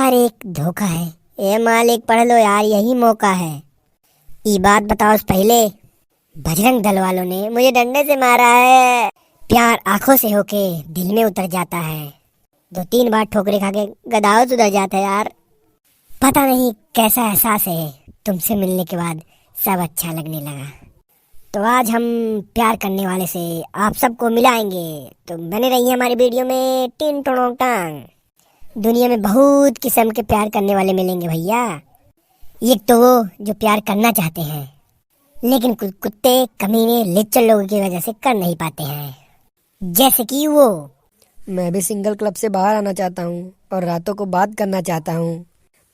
यार एक धोखा है। ए मालिक पढ़ लो यार, यही मौका है। ये बात बताओ पहले, बजरंग दल वालों ने मुझे डंडे से मारा है। प्यार आंखों से होके दिल में उतर जाता है। 2-3 बार ठोकरे खा के गदाव सुधर जाता है यार। पता नहीं कैसा एहसास है, तुमसे मिलने के बाद सब अच्छा लगने लगा। तो आज हम प्यार करने वाले से आप सबको मिलाएंगे, तो बने रहिए हमारी वीडियो में। टिन टोड़ों टांग। दुनिया में बहुत किस्म के प्यार करने वाले मिलेंगे भैया। एक तो वो जो प्यार करना चाहते हैं लेकिन कुछ कुत्ते कमीने लिच्चर लोगों की वजह से कर नहीं पाते हैं, जैसे कि वो। मैं भी सिंगल क्लब से बाहर आना चाहता हूँ और रातों को बात करना चाहता हूँ।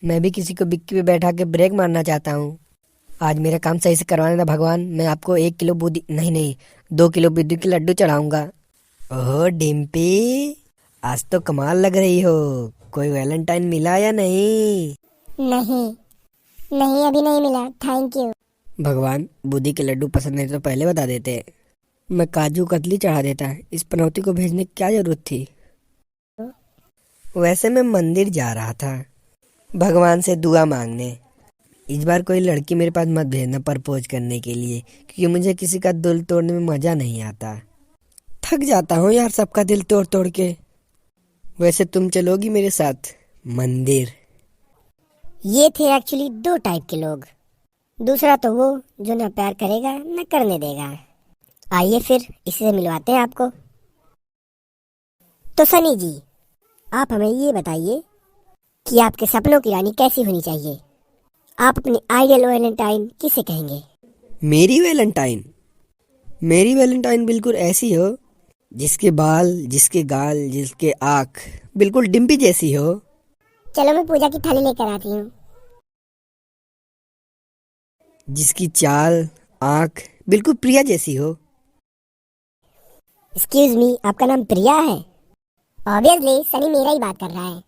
मैं भी किसी को बिक्की पे बैठा के ब्रेक मारना चाहता हूँ। आज मेरा काम सही से करवाने ना भगवान। मैं आपको 1 किलो बूंदी नहीं 2 किलो बुद्धि के लड्डू चढ़ाऊंगा। ओह डिम्पी, आज तो कमाल लग रही हो। कोई वैलेंटाइन मिला या नहीं? नहीं नहीं, अभी नहीं मिला, थैंक यू। भगवान, बुद्धि के लड्डू पसंद नहीं तो पहले बता देते। मैं काजू कतली चढ़ा देता। इस पनौती को भेजने की क्या जरूरत थी? वैसे मैं मंदिर जा रहा था भगवान से दुआ मांगने। इस बार कोई लड़की मेरे पास मत भेजना प्रपोज करने के लिए, क्योंकि मुझे किसी का दिल तोड़ने में मजा नहीं आता। थक जाता हूँ यार सबका दिल तोड़ तोड़ के। वैसे तुम चलोगी मेरे साथ मंदिर? ये थे एक्चुअली 2 टाइप के लोग। दूसरा तो वो जो ना प्यार करेगा न करने देगा। आइए फिर इसी से मिलवाते हैं आपको। तो सनी जी, आप हमें ये बताइए कि आपके सपनों की रानी कैसी होनी चाहिए। आप अपनी आइडियल वैलेंटाइन किसे कहेंगे? मेरी वैलेंटाइन? मेरी वैलेंटाइन बिल्कुल ऐसी हो जिसके बाल, जिसके गाल, जिसके आँख बिल्कुल डिम्पी जैसी हो। चलो मैं पूजा की थाली लेकर आती हूँ। जिसकी चाल, आँख बिल्कुल प्रिया जैसी हो। एक्सक्यूज मी, आपका नाम प्रिया है? ऑब्वियसली सनी मेरा ही बात कर रहा है।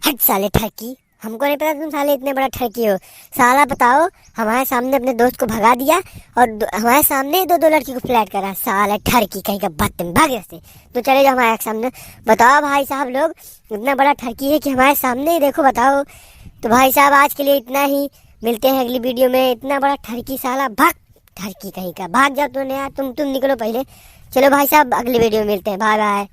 हट साले ठरकी, हमको नहीं पता तुम साले इतने बड़ा ठरकी हो। साला बताओ, हमारे सामने अपने दोस्त को भगा दिया और हमारे सामने दो लड़की को फ्लैट करा। साला ठरकी कहीं का बदतमीज, भाग से। तो चले जाओ हमारे सामने। बताओ भाई साहब, लोग इतना बड़ा ठरकी है कि हमारे सामने ही देखो, बताओ। तो भाई साहब आज के लिए इतना ही, मिलते हैं अगली वीडियो में। इतना बड़ा ठरकी साला, भाग ठरकी कहीं का, भाग जाओ तुमने यार। तुम निकलो पहले। चलो भाई साहब, अगली वीडियो में मिलते हैं। Bye bye.